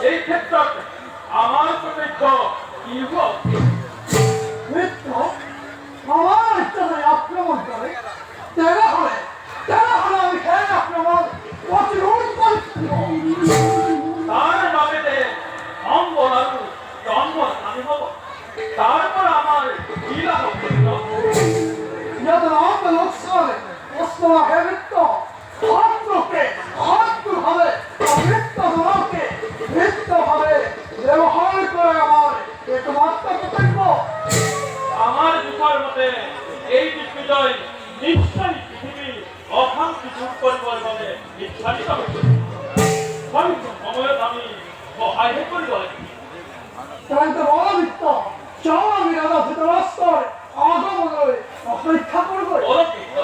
এই ক্ষেত্ৰত আমাৰ প্ৰতিজ্ঞ কি হ'ব? মিত্র আমার ইচ্ছায় আক্রমণ করে তেনেহলে আমি সেই আক্রমণ প্রতিরোধ করব। তাৰ বাবেতে সম্বল আৰু জন্ম আমি হ'ব তারপর আমার কি লাভ হইল? ইয়াতে নাম লোকসানে অস্তমাকে মিত্র আত্মকে আত্মভাবে মৃত্যুকে মৃত্যুভাবে ব্যবহার করে আমার একমাত্র কর্তব্য। আমার বিচার মতে এই দিগ্বিজয় নিশ্চয়ই পৃথিবী অশান্তি দূর করবার বাবে নিচ্ছাদিত হয়েছে। সময়ত আমি সহায় কৰিব লাগিব। তাইতো বড় মিত্র চল আমি রাজা ধৃতরাষ্ট্রের আগমনের অপেক্ষা করবো। বড় মিত্র